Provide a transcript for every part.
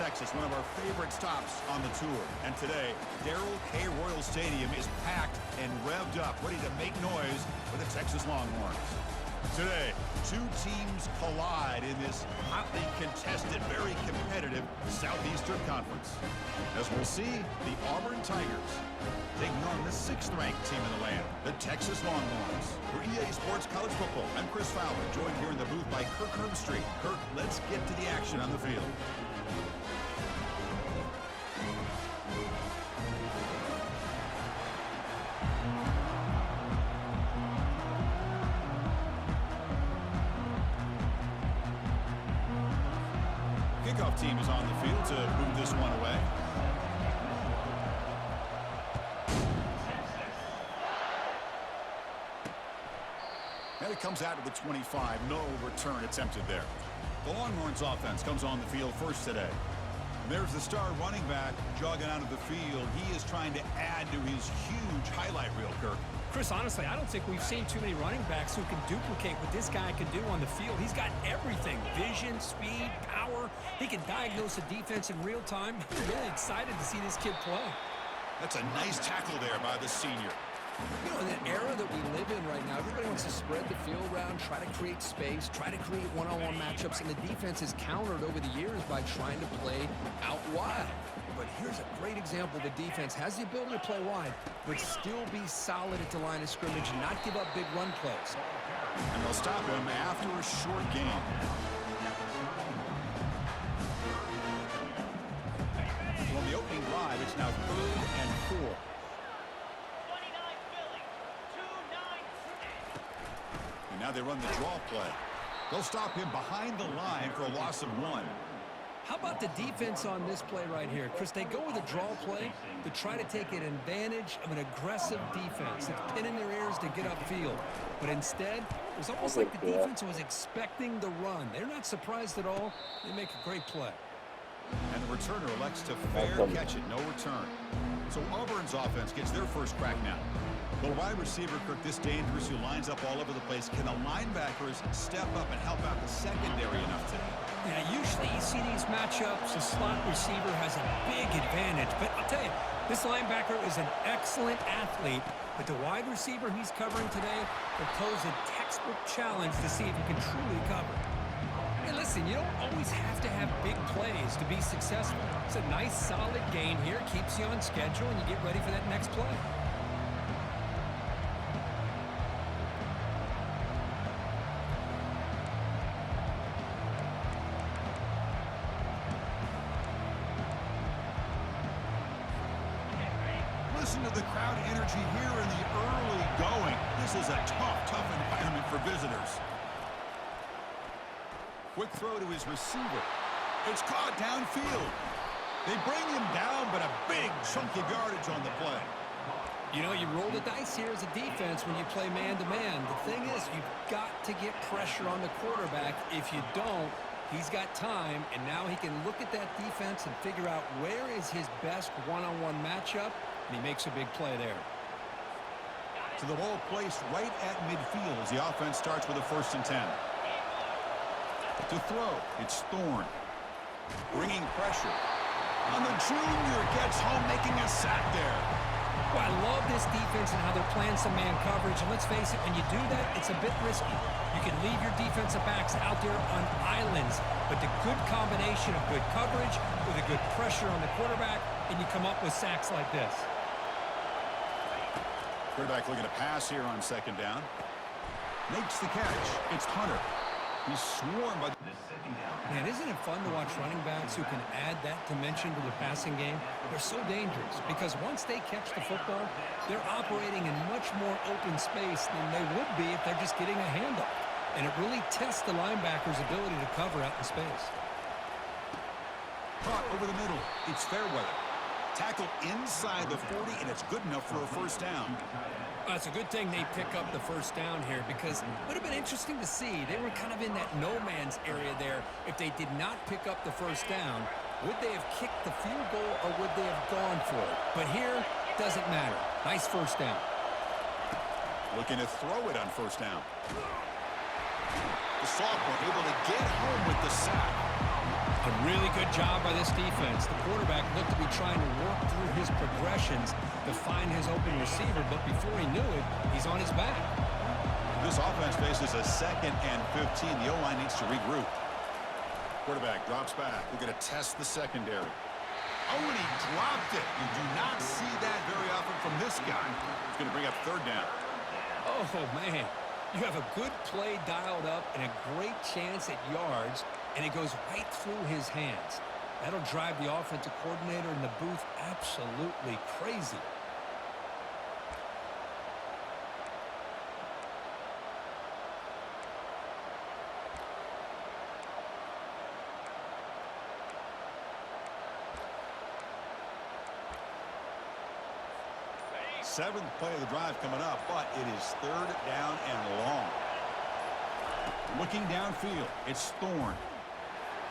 Texas, one of our favorite stops on the tour. And today, Darrell K. Royal Stadium is packed and revved up, ready to make noise for the Texas Longhorns. Today, two teams collide in this hotly contested, very competitive Southeastern Conference. As we'll see, the Auburn Tigers taking on the 6th-ranked team in the land, the Texas Longhorns. For EA Sports College Football, I'm Chris Fowler, joined here in the booth by Kirk Herbstreit. Kirk, let's get to the action on the field. Kickoff team is on the field to move this one away. And it comes out to the 25. No return attempted there. The Longhorns offense comes on the field first today. And there's the star running back jogging out of the field. He is trying to add to his huge highlight reel, Kirk. Chris, honestly, I don't think we've seen too many running backs who can duplicate what this guy can do on the field. He's got everything: vision, speed, power. He can diagnose a defense in real time. I'm really excited to see this kid play. That's a nice tackle there by the senior. You know, in the era that we live in right now, everybody wants to spread the field around, try to create space, try to create one-on-one matchups, and the defense has countered over the years by trying to play out wide. But here's a great example. The defense has the ability to play wide, but still be solid at the line of scrimmage and not give up big run plays. And they'll stop him after a short gain. So on the opening drive, it's now 3rd and 4. And now they run the draw play. They'll stop him behind the line for a loss of 1. How about the defense on this play right here? Chris, they go with a draw play to try to take an advantage of an aggressive defense that's pinning their ears to get upfield. But instead, it was almost like the defense was expecting the run. They're not surprised at all. They make a great play. And the returner elects to fair catch it, no return. So Auburn's offense gets their first crack now. Well, wide receiver, Kirk, this dangerous, who lines up all over the place. Can the linebackers step up and help out the secondary enough today? Yeah, usually you see these matchups, the slot receiver has a big advantage. But I'll tell you, this linebacker is an excellent athlete, but the wide receiver he's covering today will pose a textbook challenge to see if he can truly cover. And listen, you don't always have to have big plays to be successful. It's a nice, solid gain here, keeps you on schedule, and you get ready for that next play. Listen to the crowd energy here in the early going. This is a tough environment for visitors. Quick throw to his receiver. It's caught downfield. They bring him down, but a big chunk of yardage on the play. You know, you roll the dice here as a defense when you play man-to-man. The thing is, you've got to get pressure on the quarterback. If you don't, he's got time, and now he can look at that defense and figure out where is his best one-on-one matchup, and he makes a big play there. So the ball placed right at midfield as the offense starts with a 1st and 10. To throw, it's Thorne. Bringing pressure. And the junior gets home, making a sack there. Well, I love this defense and how they're playing some man coverage. And let's face it, when you do that, it's a bit risky. You can leave your defensive backs out there on islands, but the good combination of good coverage with a good pressure on the quarterback, and you come up with sacks like this. Quarterback looking to pass here on 2nd down. Makes the catch. It's Hunter. He's swarmed by... Man, isn't it fun to watch running backs who can add that dimension to the passing game? They're so dangerous because once they catch the football, they're operating in much more open space than they would be if they're just getting a handoff. And it really tests the linebacker's ability to cover out in space. Caught over the middle. It's Fairweather. Tackle inside the 40, and it's good enough for a 1st down. Well, it's a good thing they pick up the 1st down here because it would have been interesting to see. They were kind of in that no-man's area there. If they did not pick up the 1st down, would they have kicked the field goal or would they have gone for it? But here, doesn't matter. Nice 1st down. Looking to throw it on 1st down. The sophomore able to get home with the sack. A A really good job by this defense. The quarterback looked to be trying to work through his progressions to find his open receiver, but before he knew it, he's on his back. This offense faces a 2nd and 15. The O-line needs to regroup. Quarterback drops back. We're going to test the secondary. Oh, and he dropped it. You do not see that very often from this guy. He's going to bring up 3rd down. Oh, man. You have a good play dialed up and a great chance at yards, and it goes right through his hands. That'll drive the offensive coordinator in the booth absolutely crazy. Seventh play of the drive coming up, but it is 3rd down and long. Looking downfield, it's Thorne.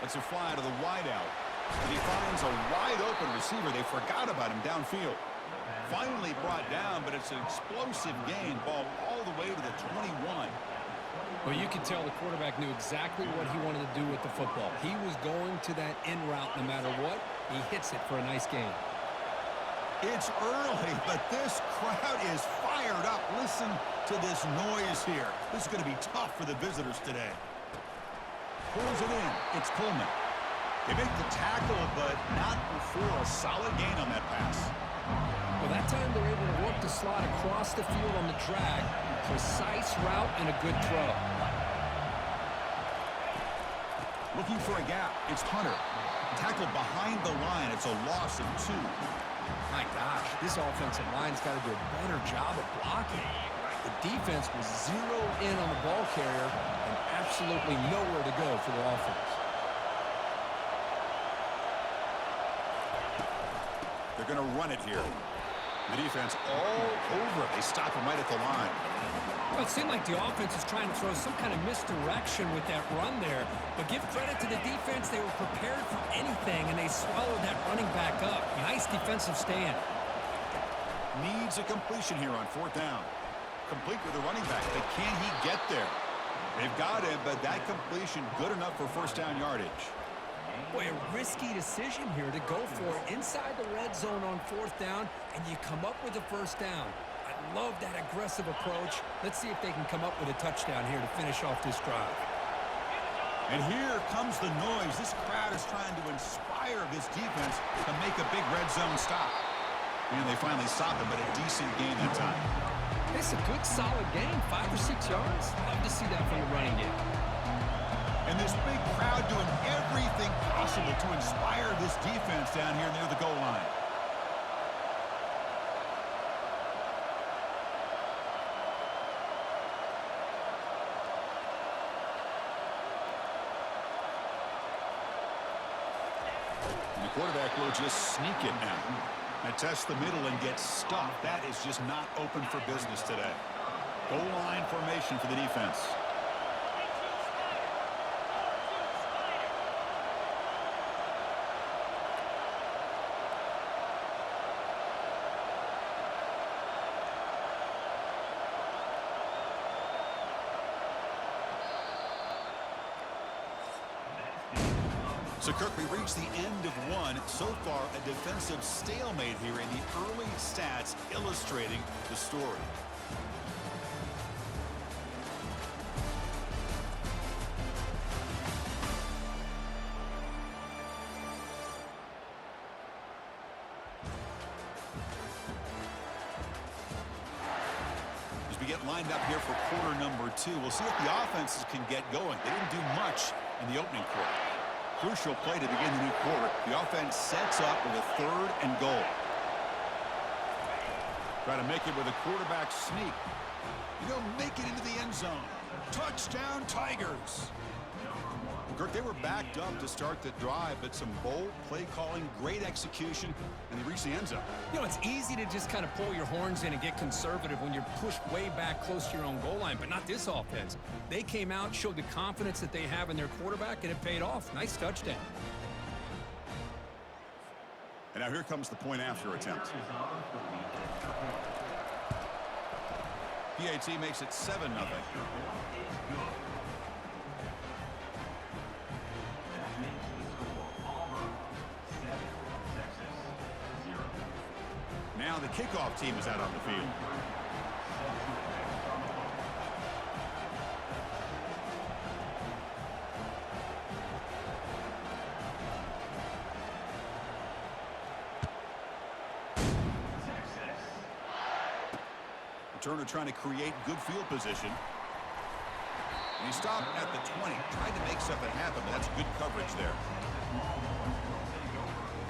Lets it fly to the wideout. And he finds a wide-open receiver. They forgot about him downfield. Finally brought down, but it's an explosive gain. Ball all the way to the 21. Well, you can tell the quarterback knew exactly what he wanted to do with the football. He was going to that in route no matter what. He hits it for a nice gain. It's early, but this crowd is fired up. Listen to this noise here. This is going to be tough for the visitors today. Pulls it in. It's Coleman. They make the tackle, but not before a solid gain on that pass. Well, that time they're able to work the slot across the field on the drag. Precise route and a good throw. Looking for a gap. It's Hunter. Tackled behind the line. It's a loss of 2. My gosh, this offensive line's got to do a better job of blocking. The defense was zeroed in on the ball carrier and absolutely nowhere to go for the offense. They're going to run it here. The defense all over. They stop him right at the line. Well, it seemed like the offense was trying to throw some kind of misdirection with that run there. But give credit to the defense. They were prepared for anything, and they swallowed that running back up. Nice defensive stand. Needs a completion here on 4th down. Complete with the running back, but can he get there? They've got him, but that completion good enough for 1st down yardage. Boy, a risky decision here to go for it inside the red zone on 4th down, and you come up with a 1st down. I love that aggressive approach. Let's see if they can come up with a touchdown here to finish off this drive. And here comes the noise. This crowd is trying to inspire this defense to make a big red zone stop. And they finally stopped him, but a decent game that time. It's a good, solid game, 5 or 6 yards. Love to see that from the running game. And this big crowd doing everything possible to inspire this defense down here near the goal line. And the quarterback will just sneak it now. And test the middle and get stopped. That is just not open for business today. Goal line formation for the defense. So, Kirk, we reached the end of one. So far, a defensive stalemate here in the early stats illustrating the story. As we get lined up here for quarter number 2, we'll see if the offenses can get going. They didn't do much in the opening quarter. Crucial play to begin the new quarter. The offense sets up with a 3rd and goal. Try to make it with a quarterback sneak. You know, make it into the end zone. Touchdown, Tigers. Kirk, they were backed up to start the drive, but some bold play calling, great execution, and they reached the end zone. You know, it's easy to just kind of pull your horns in and get conservative when you're pushed way back close to your own goal line, but not this offense. They came out, showed the confidence that they have in their quarterback, and it paid off. Nice touchdown. And now here comes the point after attempt. PAT makes it 7-0. Now the kickoff team is out on the field. Turner trying to create good field position. And he stopped at the 20, trying to make something happen, but that's good coverage there.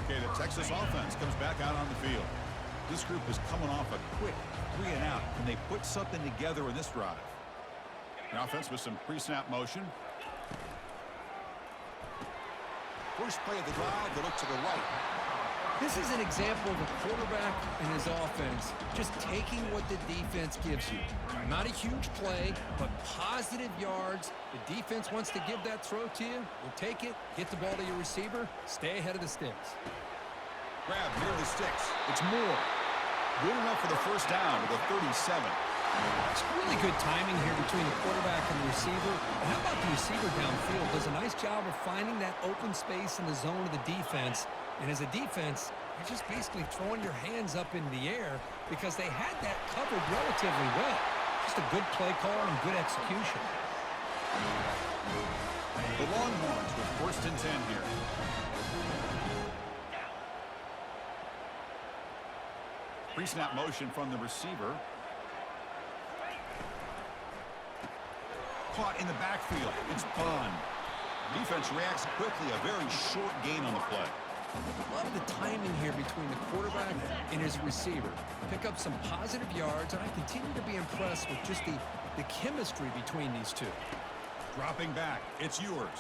Okay, the Texas offense comes back out on the field. This group is coming off a quick 3 and out. Can they put something together in this drive? The offense with some pre-snap motion. First play of the drive, they look to the right. This is an example of a quarterback and his offense just taking what the defense gives you. Not a huge play, but positive yards. The defense wants to give that throw to you. You take it, get the ball to your receiver, stay ahead of the sticks. Grab near the sticks. It's Moore. Good enough for the first down to the 37. It's really good timing here between the quarterback and the receiver. And how about the receiver downfield? Does a nice job of finding that open space in the zone of the defense. And as a defense, you're just basically throwing your hands up in the air because they had that covered relatively well. Just a good play call and good execution. The Longhorns with 1st and 10 here. Pre-snap motion from the receiver. Caught in the backfield. It's Bond. Defense reacts quickly. A very short gain on the play. Love the timing here between the quarterback and his receiver. Pick up some positive yards, and I continue to be impressed with just the chemistry between these two. Dropping back. It's yours.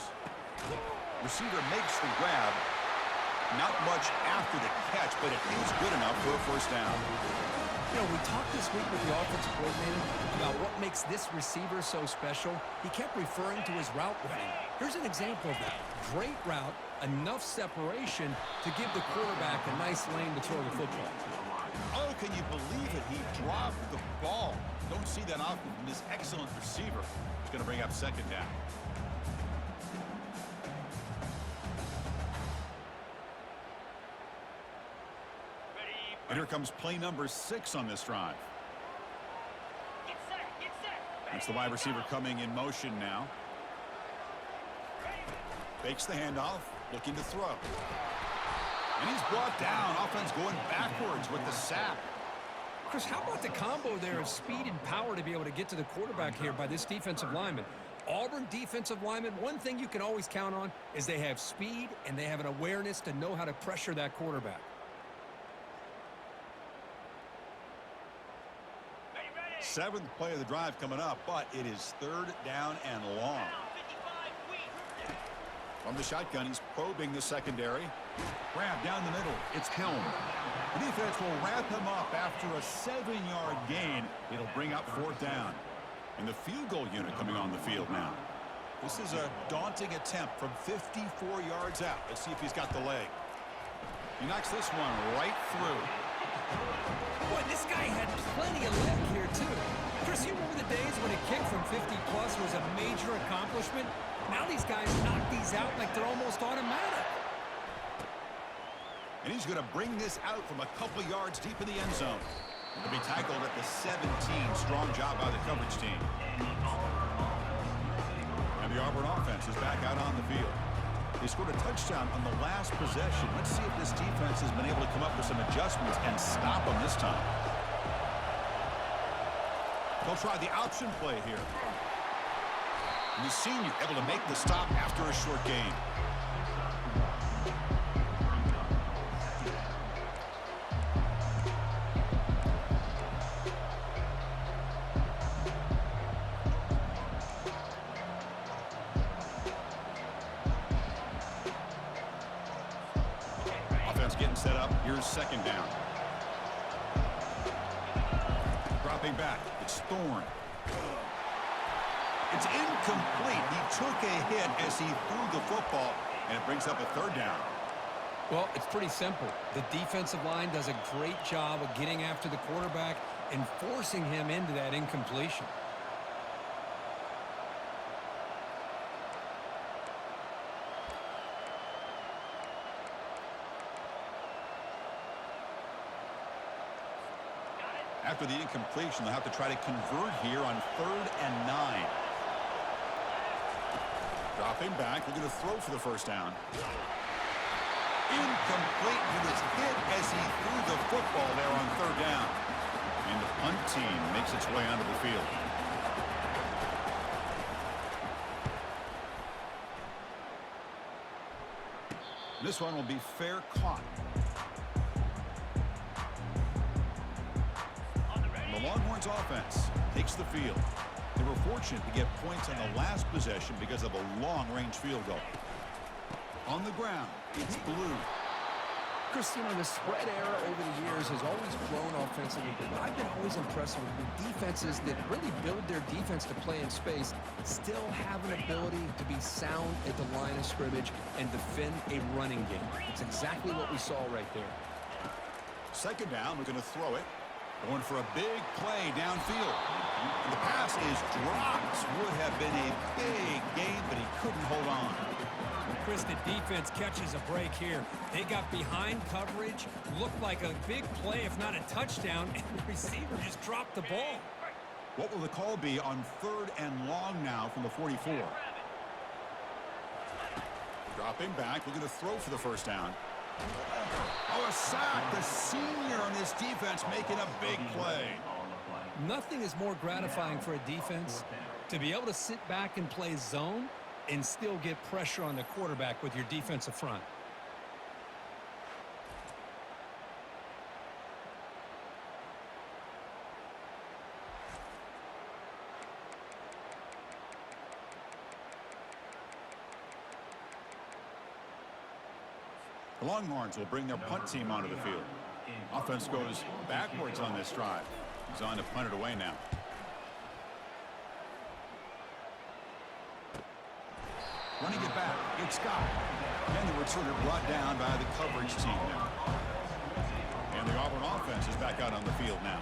Receiver makes the grab. Not much after the catch, but it is good enough for a first down. You know, we talked this week with the offensive coordinator about what makes this receiver so special. He kept referring to his route running. Here's an example of that. Great route, enough separation to give the quarterback a nice lane to throw the football. Oh, can you believe it? He dropped the ball. Don't see that often from this excellent receiver. He's going to bring up 2nd down. And here comes play number 6 on this drive. That's the wide receiver coming in motion now. Fakes the handoff, looking to throw. And he's brought down. Offense going backwards with the sack. Chris, how about the combo there of speed and power to be able to get to the quarterback here by this defensive lineman? Auburn defensive lineman, one thing you can always count on is they have speed and they have an awareness to know how to pressure that quarterback. 7th play of the drive coming up, but it is 3rd down and long. From the shotgun, he's probing the secondary. Grab down the middle. It's Helm. The defense will wrap him up after a 7-yard gain. It'll bring up 4th down. And the field goal unit coming on the field now. This is a daunting attempt from 54 yards out. Let's see if he's got the leg. He knocks this one right through. Boy, this guy had plenty of leg here, too. Chris, you remember the days when a kick from 50-plus was a major accomplishment? Now these guys knock these out like they're almost automatic. And he's going to bring this out from a couple yards deep in the end zone. He'll be tackled at the 17. Strong job by the coverage team. And the Auburn offense is back out on the field. They scored a touchdown on the last possession. Let's see if this defense has been able to come up with some adjustments and stop them this time. They'll try the option play here. And the senior able to make the stop after a short gain. Getting set up. Here's 2nd down. Dropping back. It's Thorne. It's incomplete. He took a hit as he threw the football, and it brings up a 3rd down. Well, it's pretty simple. The defensive line does a great job of getting after the quarterback and forcing him into that incompletion. After the incompletion, they'll have to try to convert here on 3rd and 9. Dropping back, looking to throw for the first down. Incomplete. He was hit as he threw the football there on 3rd down. And the punt team makes its way onto the field. This one will be fair caught. The Longhorns offense takes the field. They were fortunate to get points on the last possession because of a long-range field goal. On the ground, it's blue. Christina, the spread era over the years has always grown offensively, but I've been always impressed with the defenses that really build their defense to play in space, still have an ability to be sound at the line of scrimmage and defend a running game. It's exactly what we saw right there. 2nd down, we're going to throw it. Going for a big play downfield. The pass is dropped. Would have been a big gain, but he couldn't hold on. Chris, the defense catches a break here. They got behind coverage, looked like a big play, if not a touchdown, and the receiver just dropped the ball. What will the call be on 3rd and long now from the 44? Dropping back, looking to throw for the first down. Oh, a sack. The senior on this defense making a big play. Nothing is more gratifying for a defense to be able to sit back and play zone and still get pressure on the quarterback with your defensive front. The Longhorns will bring their punt team onto the field. Offense goes backwards on this drive. He's on to punt it away now. Running it back, it's Scott. And the returner brought down by the coverage team now. And the Auburn offense is back out on the field now.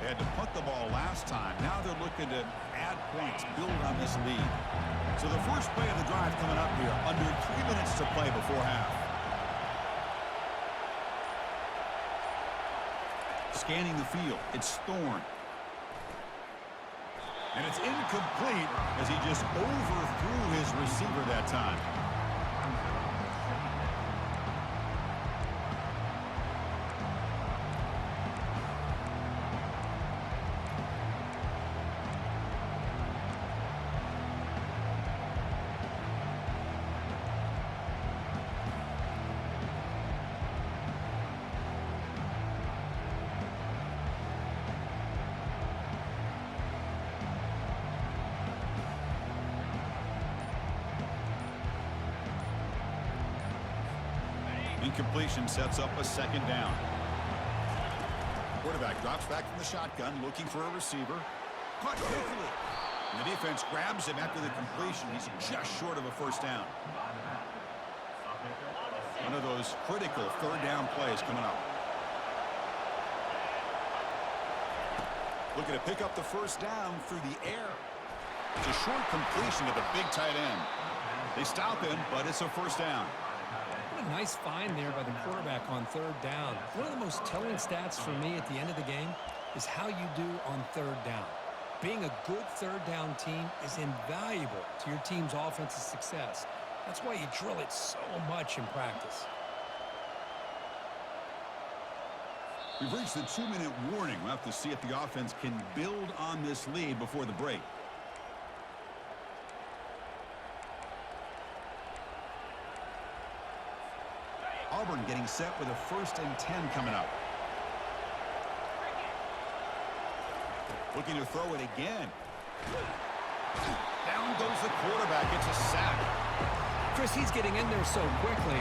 They had to punt the ball last time. Now they're looking to add points, build on this lead. So the first play of the drive coming up here, under 3 minutes to play before half. Scanning the field, it's Thorne. And it's incomplete as he just overthrew his receiver that time. Incompletion sets up a 2nd down. Quarterback drops back from the shotgun, looking for a receiver. Caught quickly. And the defense grabs him after the completion. He's just short of a first down. One of those critical 3rd down plays coming up. Looking to pick up the first down through the air. It's a short completion to the big tight end. They stop him, but it's a first down. What a nice find there by the quarterback on 3rd down. One of the most telling stats for me at the end of the game is how you do on 3rd down. Being a good 3rd down team is invaluable to your team's offensive success. That's why you drill it so much in practice. We've reached the 2-minute warning. We'll have to see if the offense can build on this lead before the break. Auburn getting set with a 1st and 10 coming up. Looking to throw it again. Down goes the quarterback. It's a sack. Chris, he's getting in there so quickly.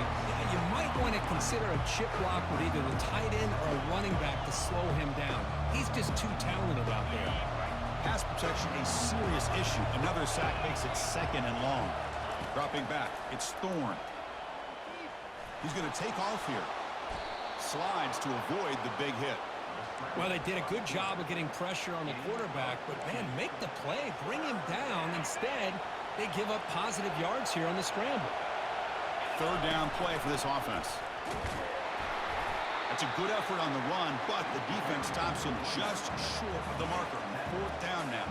You might want to consider a chip block with either the tight end or a running back to slow him down. He's just too talented out there. Pass protection a serious issue. Another sack makes it 2nd and long. Dropping back, it's Thorne. He's going to take off here. Slides to avoid the big hit. Well, they did a good job of getting pressure on the quarterback, but, man, make the play. Bring him down. Instead, they give up positive yards here on the scramble. 3rd down play for this offense. That's a good effort on the run, but the defense stops him just short of the marker. 4th down now.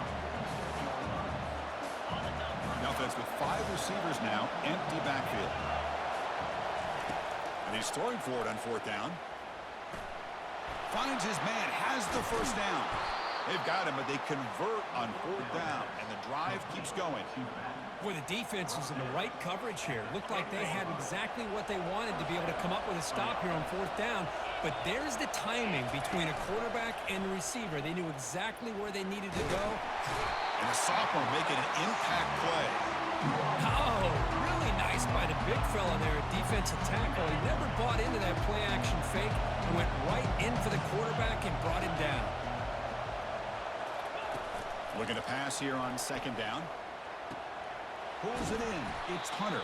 The offense with 5 receivers now, empty backfield. And he's throwing for it on 4th down. Finds his man, has the first down. They've got him, but they convert on 4th down, and the drive keeps going. Boy, the defense is in the right coverage here. Looked like they had exactly what they wanted to be able to come up with a stop here on 4th down. But there's the timing between a quarterback and the receiver. They knew exactly where they needed to go. And the sophomore making an impact play. Oh, really nice by the big fella there at defensive tackle. He never bought into that play-action fake and went right in for the quarterback and brought him down. Looking to pass here on 2nd down. Pulls it in. It's Hunter.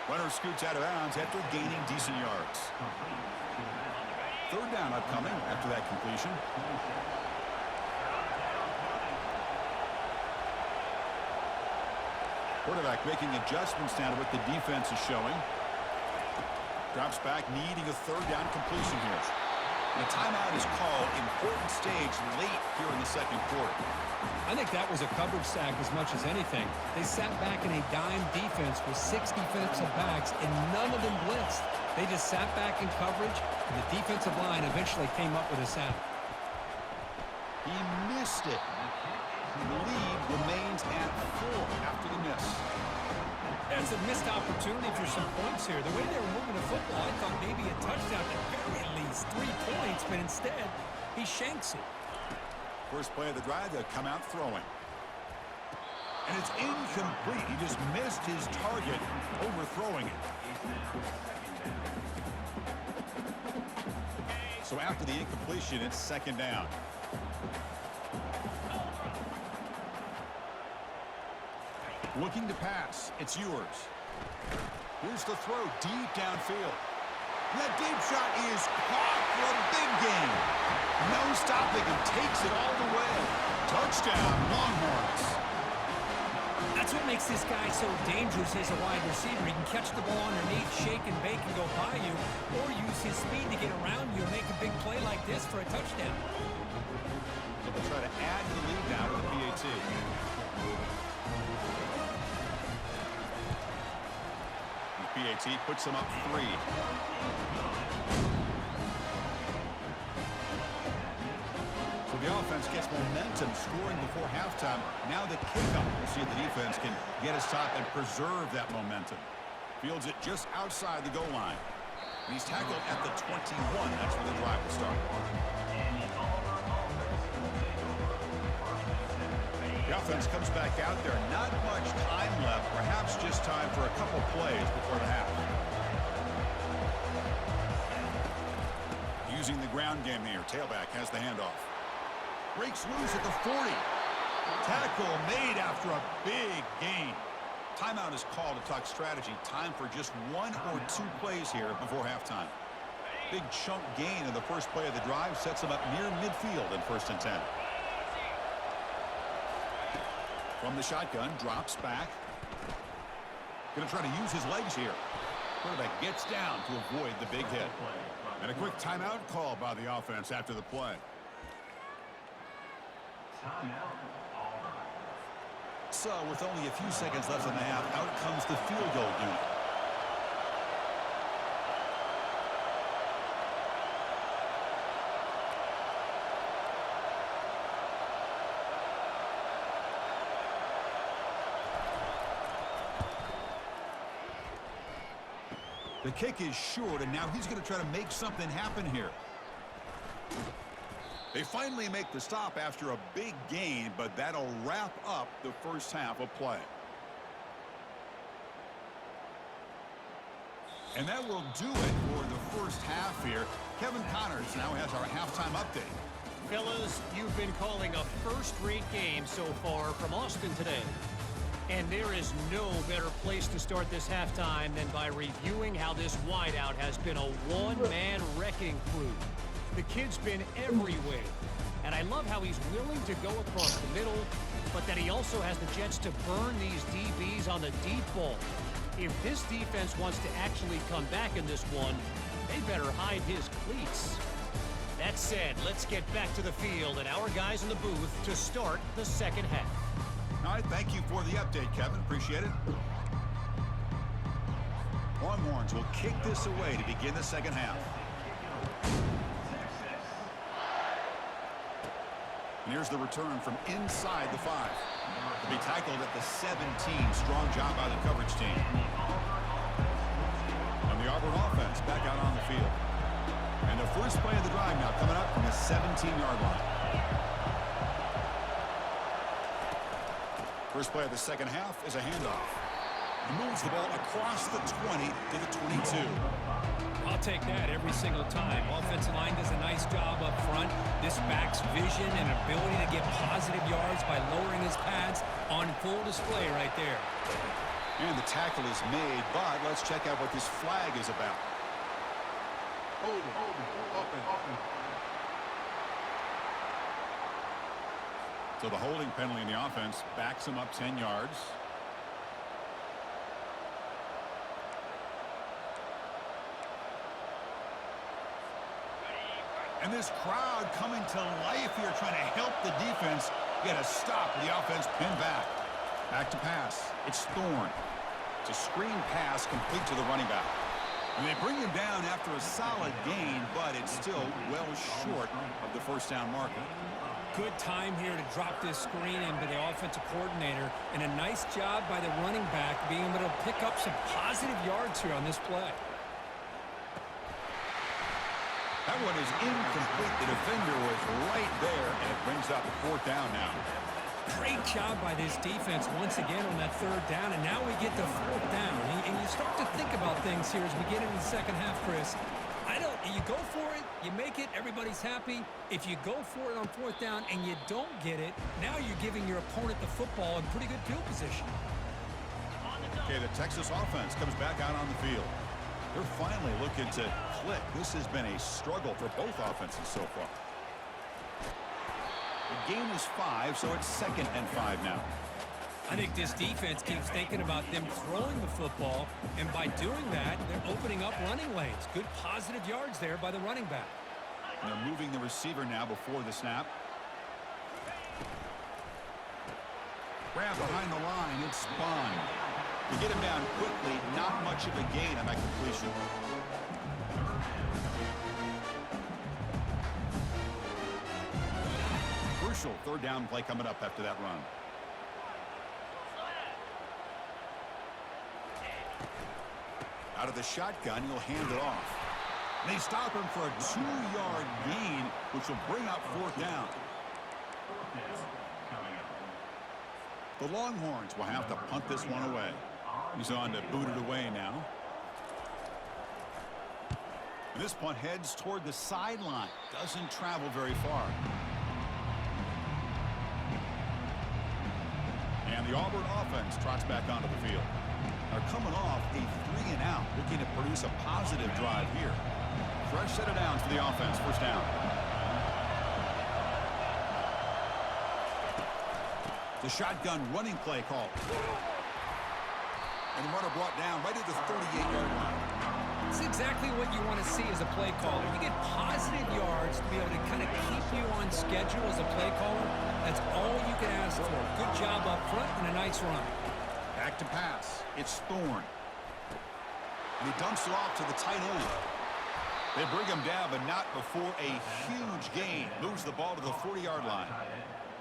Runner scoots out of bounds after gaining decent yards. 3rd down upcoming after that completion. Quarterback making adjustments down to what the defense is showing. Drops back, needing a 3rd down completion here. And a timeout is called. Important stage late here in the 2nd quarter. I think that was a coverage sack as much as anything. They sat back in a dime defense with 6 defensive backs, and none of them blitzed. They just sat back in coverage, and the defensive line eventually came up with a sack. He missed it. The lead remains at 4 after the miss. That's a missed opportunity for some points here. The way they were moving the football, I thought maybe a touchdown at very least 3 points, but instead, he shanks it. First play of the drive, they'll come out throwing. And it's incomplete. He just missed his target, overthrowing it. So after the incompletion, it's 2nd down. Looking to pass. It's yours. Here's the throw deep downfield. That deep shot is caught for a big gain. No stopping him. Takes it all the way. Touchdown, Longhorns. That's what makes this guy so dangerous as a wide receiver. He can catch the ball underneath, shake and bake and go by you, or use his speed to get around you and make a big play like this for a touchdown. So they'll try to add to the lead now with the PAT. PAT puts them up 3. So the offense gets momentum, scoring before halftime. Now the kickoff. We'll see if the defense can get a stop and preserve that momentum. Fields it just outside the goal line. And he's tackled at the 21. That's where the drive will start. The offense comes back out there. Not much time left. Perhaps just time for a couple plays before the half. Using the ground game here. Tailback has the handoff. Breaks loose at the 40. Tackle made after a big gain. Timeout is called to talk strategy. Time for just 1 or 2 plays here before halftime. Big chunk gain in the first play of the drive sets them up near midfield in 1st and 10. From the shotgun, drops back. Going to try to use his legs here. Quarterback gets down to avoid the big hit. And a quick timeout call by the offense after the play. So with only a few seconds left in the half, out comes the field goal unit. The kick is short, and now he's going to try to make something happen here. They finally make the stop after a big gain, but that'll wrap up the first half of play. And that will do it for the first half here. Kevin Connors now has our halftime update. Fellas, you've been calling a first-rate game so far from Austin today. And there is no better place to start this halftime than by reviewing how this wideout has been a one-man wrecking crew. The kid's been everywhere. And I love how he's willing to go across the middle, but that he also has the jets to burn these DBs on the deep ball. If this defense wants to actually come back in this one, They better hide his cleats. That said, let's get back to the field and our guys in the booth to start the second half. All right, thank you for the update, Kevin. Appreciate it. Longhorns will kick this away to begin the second half. And here's the return from inside the 5. To be tackled at the 17. Strong job by the coverage team. And the Auburn offense back out on the field. And the first play of the drive now coming up from the 17-yard line. First play of the second half is a handoff. He moves the ball across the 20 to the 22. I'll take that every single time. Offensive line does a nice job up front. This back's vision and ability to get positive yards by lowering his pads on full display right there. And the tackle is made, but let's check out what this flag is about. So the holding penalty in the offense backs him up 10 yards. And this crowd coming to life here, trying to help the defense get a stop. The offense pinned back. Back to pass. It's Thorne. It's a screen pass complete to the running back. And they bring him down after a solid gain, but it's still well short of the first down marker. Good time here to drop this screen in by the offensive coordinator, and a nice job by the running back being able to pick up some positive yards here on this play. That one is incomplete. The defender was right there, and it brings up a fourth down now. Great job by this defense once again on that third down, and now we get to fourth down. And you start to think about things here as we get into the second half, Chris. You go for it, you make it, everybody's happy. If you go for it on fourth down and you don't get it, now you're giving your opponent the football in pretty good field position. Okay, the Texas offense comes back out on the field. They're finally looking to click. This has been a struggle for both offenses so far. The game is 5, so it's 2nd and 5 now. I think this defense keeps thinking about them throwing the football, and by doing that, they're opening up running lanes. Good positive yards there by the running back. And they're moving the receiver now before the snap. Grab behind the line, it's spun. To get him down quickly, not much of a gain on that completion. Crucial third down play coming up after that run. Out of the shotgun, he'll hand it off. And they stop him for a 2-yard gain, which will bring up fourth down. The Longhorns will have to punt this one away. He's on to boot it away now. And this punt heads toward the sideline. Doesn't travel very far. And the Auburn offense trots back onto the field. They're coming off a 3-and-out, looking to produce a positive drive here. Fresh set of downs for the offense, first down. The shotgun running play call. And the runner brought down right at the 38-yard line. It's exactly what you want to see as a play caller. You get positive yards to be able to kind of keep you on schedule as a play caller. That's all you can ask for. Good job up front and a nice run. Back to pass. It's Thorne. And he dumps it off to the tight end. They bring him down, but not before a huge gain. Moves the ball to the 40-yard line.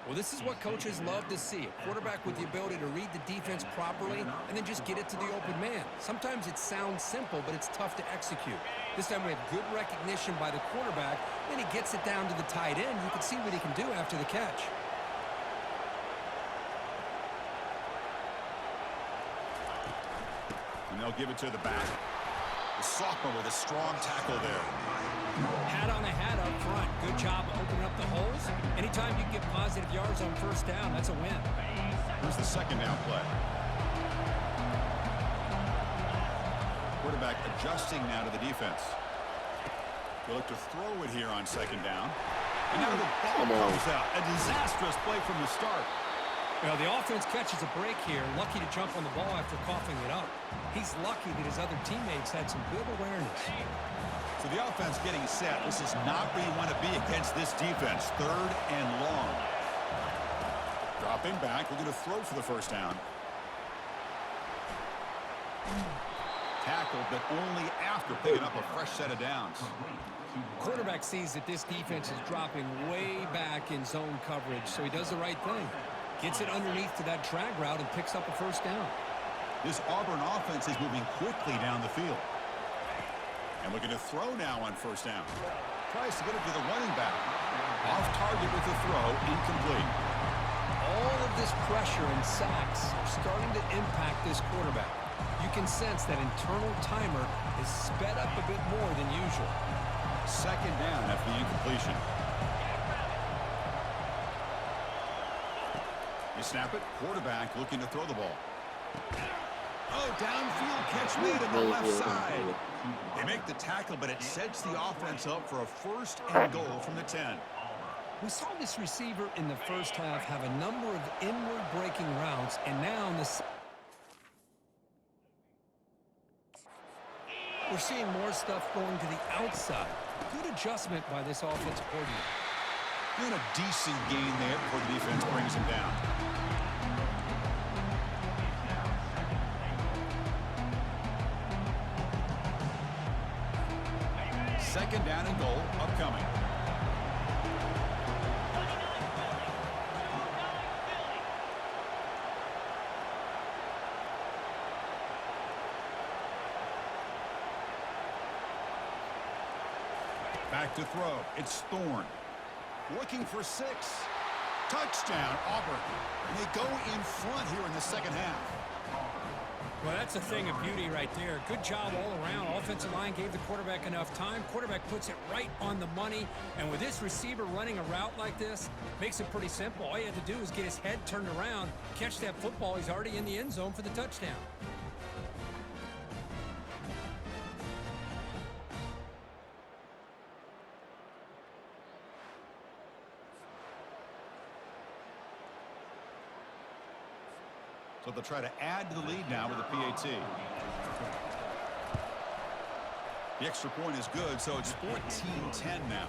Well, this is what coaches love to see. A quarterback with the ability to read the defense properly and then just get it to the open man. Sometimes it sounds simple, but it's tough to execute. This time we have good recognition by the quarterback, and he gets it down to the tight end. You can see what he can do after the catch. And they'll give it to the back. The sophomore with a strong tackle there. Hat on a hat up front. Good job opening up the holes. Anytime you can get positive yards on first down, that's a win. Here's the second down play. Quarterback adjusting now to the defense. We'll look to throw it here on second down. And now the ball comes out. A disastrous play from the start. Well, the offense catches a break here. Lucky to jump on the ball after coughing it up. He's lucky that his other teammates had some good awareness. So the offense getting set. This is not where you want to be against this defense. 3rd and long. Dropping back. We're going to throw for the first down. Tackled, but only after picking up a fresh set of downs. Quarterback sees that this defense is dropping way back in zone coverage, so he does the right thing. Gets it underneath to that drag route and picks up a first down. This Auburn offense is moving quickly down the field. And looking to throw now on first down. Tries to get it to the running back. Off target with the throw, incomplete. All of this pressure and sacks are starting to impact this quarterback. You can sense that internal timer is sped up a bit more than usual. 2nd down after the incompletion. You snap it. Quarterback looking to throw the ball. Oh, downfield catch made on the left side. They make the tackle, but it sets the offense up for a 1st and goal from the 10. We saw this receiver in the first half have a number of inward breaking routes, and now in the we're seeing more stuff going to the outside. Good adjustment by this offensive coordinator. Doing a decent gain there before the defense brings him down. Second down and goal upcoming. Back to throw. It's Thorne. Looking for 6. Touchdown, Auburn. And they go in front here in the second half. Well, that's a thing of beauty right there. Good job all around. Offensive line gave the quarterback enough time. Quarterback puts it right on the money. And with this receiver running a route like this, makes it pretty simple. All you have to do is get his head turned around, catch that football. He's already in the end zone for the touchdown. So they'll try to add to the lead now with a PAT. The extra point is good, so it's 14-10 now.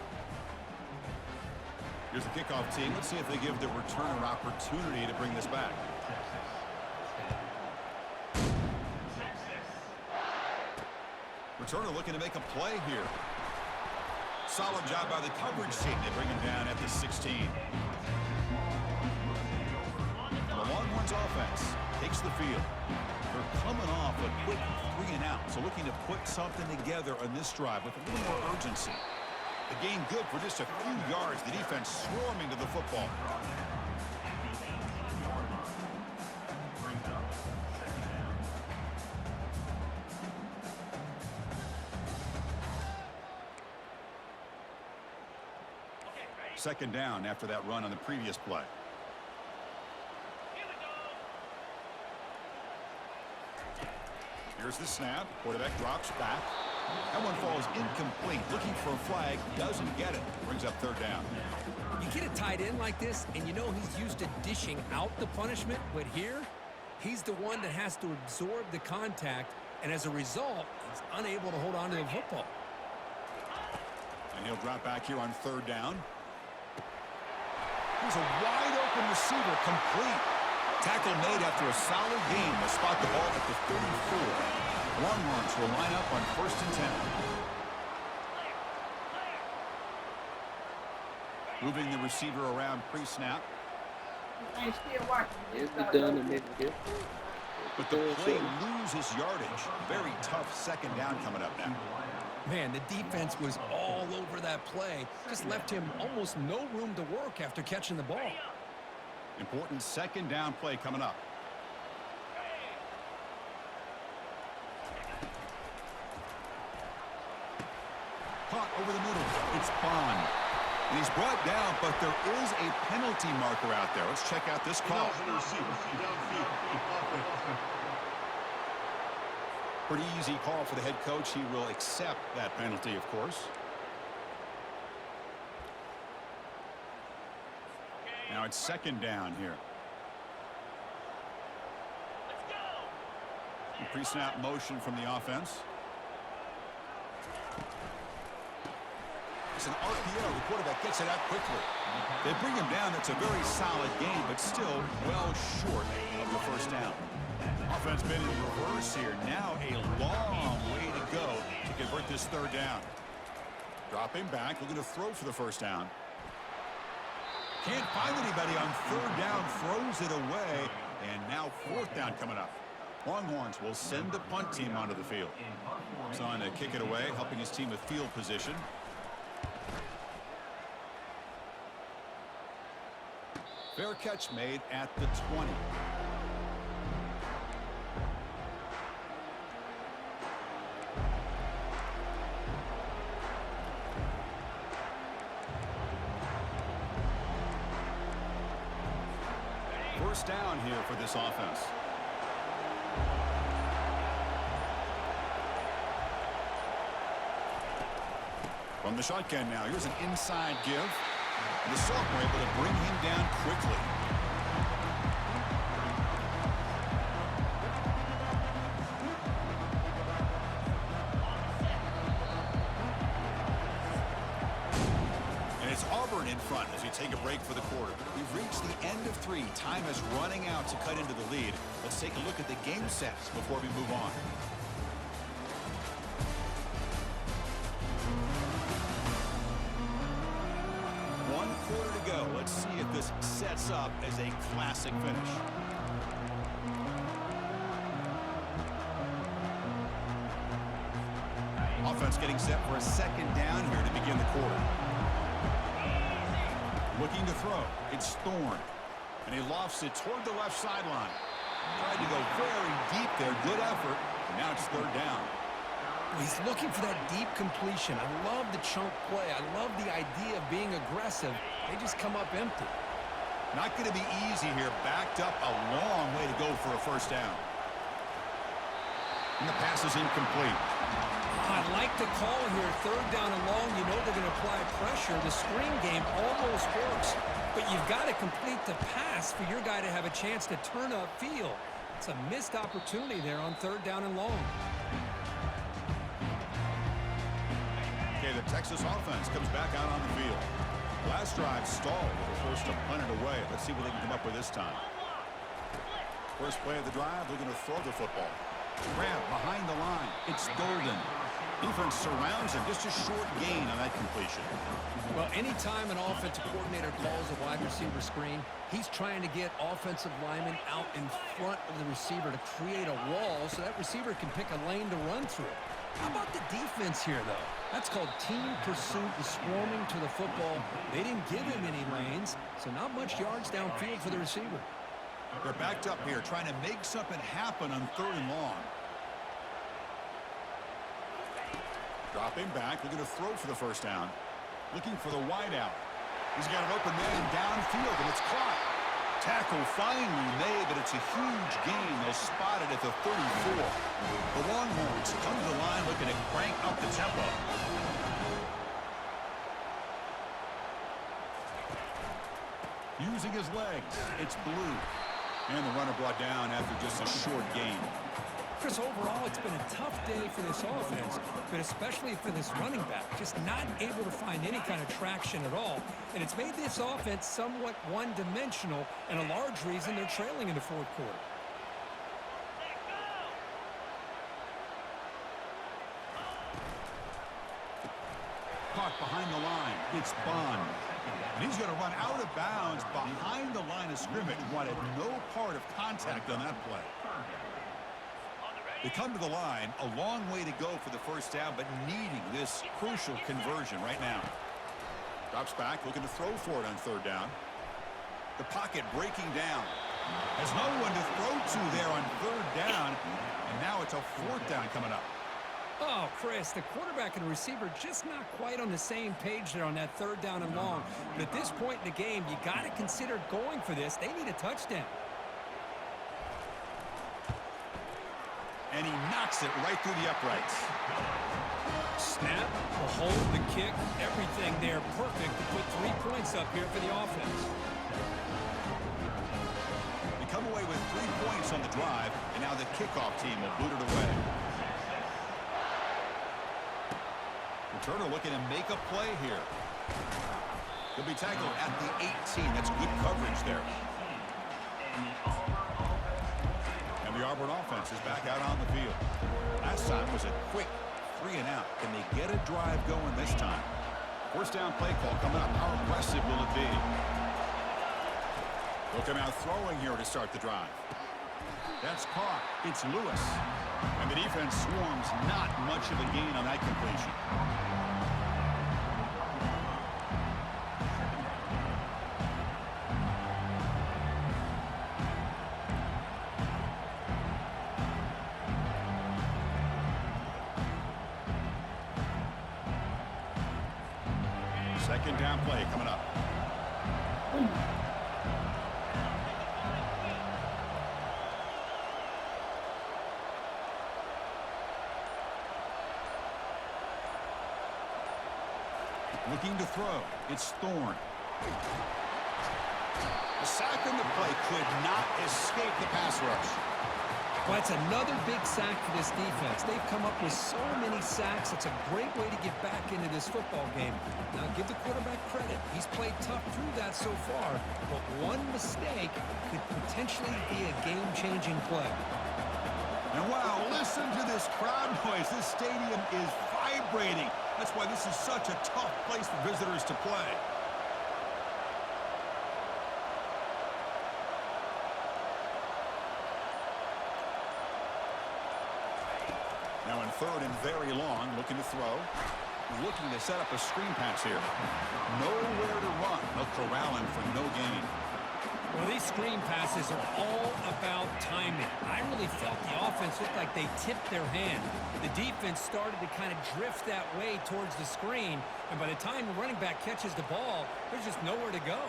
Here's the kickoff team. Let's see if they give the returner opportunity to bring this back. Returner looking to make a play here. Solid job by the coverage team. They bring him down at the 16. The Longhorns offense takes the field. They're coming off a quick 3-and-out, so looking to put something together on this drive with a little more urgency. The gain good for just a few yards. The defense swarming to the football. Second down after that run on the previous play. Here's the snap. Quarterback drops back. That one falls incomplete. Looking for a flag. Doesn't get it. Brings up third down. You get a tight end like this, and you know he's used to dishing out the punishment, but here, he's the one that has to absorb the contact, and as a result, he's unable to hold on to the football. And he'll drop back here on third down. Here's a wide-open receiver, complete. Tackle made after a solid gain. They spot the ball at the 34. Longhorns will line up on 1st and 10. Moving the receiver around pre-snap. But the play loses yardage. Very tough second down coming up now. Man, the defense was all over that play. Just left him almost no room to work after catching the ball. Important second down play coming up. Caught over the middle. It's Bond. And he's brought down, but there is a penalty marker out there. Let's check out this call. Pretty easy call for the head coach. He will accept that penalty, of course. Now it's second down here. Pre-snap motion from the offense. It's an RPO. The quarterback gets it out quickly. They bring him down. That's a very solid game, but still well short of the first down. Offense been in reverse here. Now a long way to go to convert this third down. Dropping back, looking to throw for the first down. Can't find anybody on third down, throws it away, and now fourth down coming up. Longhorns will send the punt team onto the field. He's on to kick it away, helping his team with field position. Fair catch made at the 20. First down here for this offense. From the shotgun now, here's an inside give. And the sophomore able to bring him down quickly. And it's Auburn in front as we take a break for the quarter. We've reached the end of 3. Time is running out to cut into the lead. Let's take a look at the game sets before we move on. Quarter to go. Let's see if this sets up as a classic finish. Offense getting set for a second down here to begin the quarter. Looking to throw. It's Thorne. And he lofts it toward the left sideline. Tried to go very deep there. Good effort. And now it's third down. He's looking for that deep completion. I love the chunk play. I love the idea of being aggressive. They just come up empty. Not going to be easy here. Backed up a long way to go for a first down. And the pass is incomplete. I like the call here. Third down and long. You know they're going to apply pressure. The screen game almost works. But you've got to complete the pass for your guy to have a chance to turn upfield. It's a missed opportunity there on third down and long. The Texas offense comes back out on the field. Last drive stalled with a force to punt it away. Let's see what they can come up with this time. First play of the drive, they're going to throw the football. Grab behind the line. It's Golden. Defense surrounds him. Just a short gain on that completion. Well, anytime an offensive coordinator calls a wide receiver screen, he's trying to get offensive linemen out in front of the receiver to create a wall so that receiver can pick a lane to run through. How about the defense here, though? That's called team pursuit and swarming to the football. They didn't give him any lanes, so not much yards downfield for the receiver. They're backed up here, trying to make something happen on third and long. Dropping back, looking to throw for the first down. Looking for the wideout. He's got an open man downfield, and it's caught. Tackle finally made, but it's a huge gain. They'll spot it at the 34. The Longhorns come to the line looking to crank up the tempo. Using his legs, it's Blue. And the runner brought down after just a short gain. Chris, overall, it's been a tough day for this offense, but especially for this running back. Just not able to find any kind of traction at all. And it's made this offense somewhat one-dimensional, and a large reason they're trailing in the fourth quarter. Caught behind the line. It's Bond. And he's going to run out of bounds behind the line of scrimmage. Wanted no part of contact on that play. They come to the line, a long way to go for the first down, but needing this crucial conversion right now. Drops back, looking to throw for it on third down. The pocket breaking down. Has no one to throw to there on third down, and now it's a fourth down coming up. Oh, Chris, the quarterback and the receiver just not quite on the same page there on that third down and long. But at this point in the game, you got to consider going for this. They need a touchdown. And he knocks it right through the uprights. Snap, the hold, the kick, everything there perfect to put 3 points up here for the offense. come away with 3 points on the drive, and now the kickoff team will boot it away. Returner looking to make a play here. He'll be tackled at the 18. That's good coverage there. And the Auburn offense is back out on the field. Last time was a quick 3-and-out. Can they get a drive going this time? First down play call coming up. How aggressive will it be? They'll come out throwing here to start the drive. That's caught. It's Lewis. And the defense swarms. Not much of a gain on that completion. Second down play coming up. Looking to throw. It's Thorne. The sack on the play could not escape the pass rush. Well, that's another big sack for this defense. They've come up with so many sacks. It's a great way to get back into this football game. Now, give the quarterback credit. He's played tough through that so far, but one mistake could potentially be a game-changing play. And wow, listen to this crowd noise. This stadium is vibrating. That's why this is such a tough place for visitors to play. Now in third and very long, looking to throw. Looking to set up a screen pass here. Nowhere to run. They'll corral him for no gain. Well, these screen passes are all about timing. I really felt the offense looked like they tipped their hand. The defense started to kind of drift that way towards the screen, and by the time the running back catches the ball, there's just nowhere to go.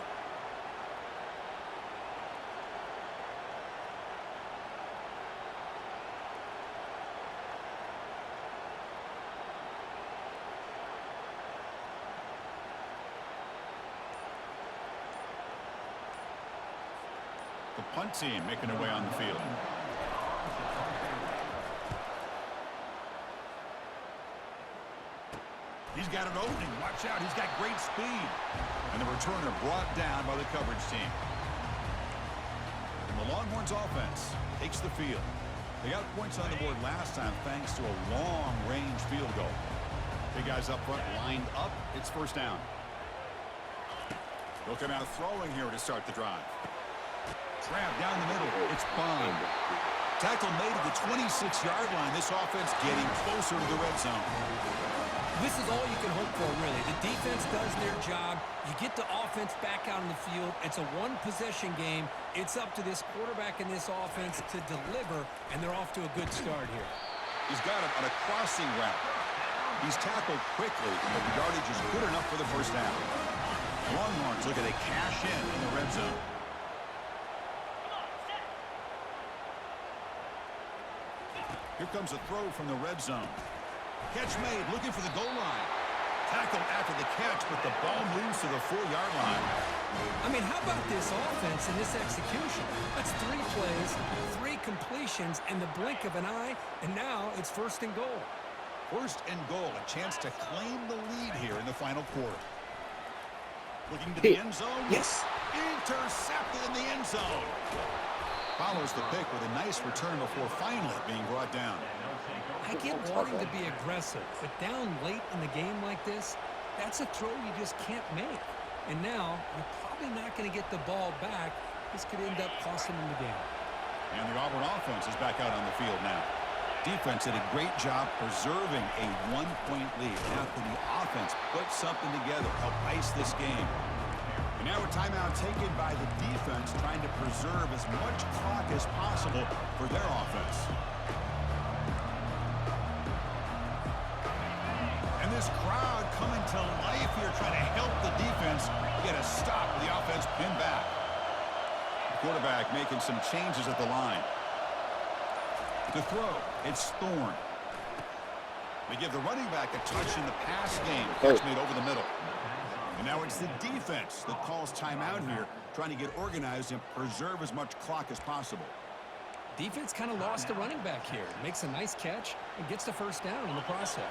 The punt team making their way on the field. He's got an opening. Watch out. He's got great speed. And the returner brought down by the coverage team. And the Longhorns offense takes the field. They got points on the board last time thanks to a long-range field goal. Big guys up front lined up. It's first down. They'll come out throwing here to start the drive. Grab down the middle. It's Bond. Tackle made at the 26-yard line. This offense getting closer to the red zone. This is all you can hope for, really. The defense does their job. You get the offense back out on the field. It's a one-possession game. It's up to this quarterback and this offense to deliver, and they're off to a good start here. He's got him on a crossing route. He's tackled quickly, but the yardage is good enough for the first down. Longhorns looking to cash in the red zone. Here comes a throw from the red zone. Catch made, looking for the goal line. Tackled after the catch, but the ball moves to the 4-yard line. I mean, how about this offense and this execution? That's 3 plays, 3 completions in the blink of an eye, and now it's first and goal. First and goal, a chance to claim the lead here in the final quarter. Looking to the end zone. Yes. Intercepted in the end zone. Follows the pick with a nice return before finally being brought down. I get wanting to be aggressive, but down late in the game like this, that's a throw you just can't make. And now, you're probably not going to get the ball back. This could end up costing them the game. And the Auburn offense is back out on the field now. Defense did a great job preserving a 1-point lead. Now can the offense put something together, help ice this game? And now a timeout taken by the defense, trying to preserve as much clock as possible for their offense. And this crowd coming to life here, trying to help the defense get a stop with the offense pinned back. The quarterback making some changes at the line. To throw, it's Thorne. They give the running back a touch in the pass game. Catch made over the middle. And now it's the defense that calls timeout here, trying to get organized and preserve as much clock as possible. Defense kind of lost the running back here. Makes a nice catch and gets the first down in the process.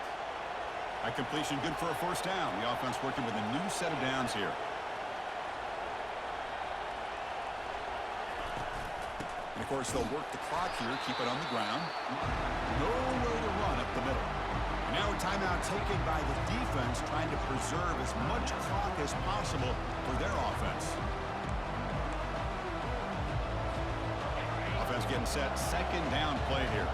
A completion good for a first down. The offense working with a new set of downs here. And, of course, they'll work the clock here, keep it on the ground. Nowhere to run up the middle. And now a timeout taken by the defense, trying to preserve as much clock as possible for their offense. Offense getting set. Second down play here.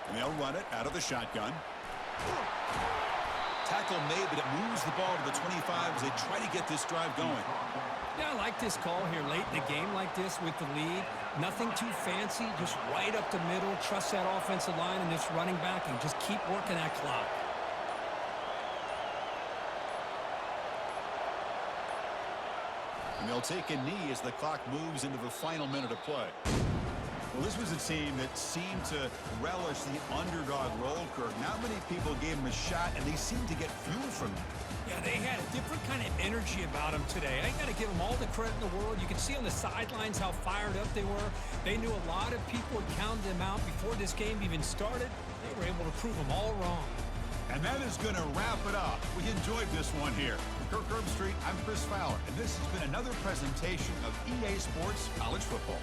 And they'll run it out of the shotgun. Tackle made, but it moves the ball to the 25 as they try to get this drive going. Yeah, I like this call here late in the game like this with the lead. Nothing too fancy, just right up the middle. Trust that offensive line and this running back and just keep working that clock. And they'll take a knee as the clock moves into the final minute of play. Well, this was a team that seemed to relish the underdog role, Kirk. Not many people gave them a shot, and they seemed to get fuel from that. Yeah, they had a different kind of energy about them today. I got to give them all the credit in the world. You can see on the sidelines how fired up they were. They knew a lot of people had counted them out before this game even started. They were able to prove them all wrong. And that is going to wrap it up. We enjoyed this one here. For Kirk Herbstreit, I'm Chris Fowler, and this has been another presentation of EA Sports College Football.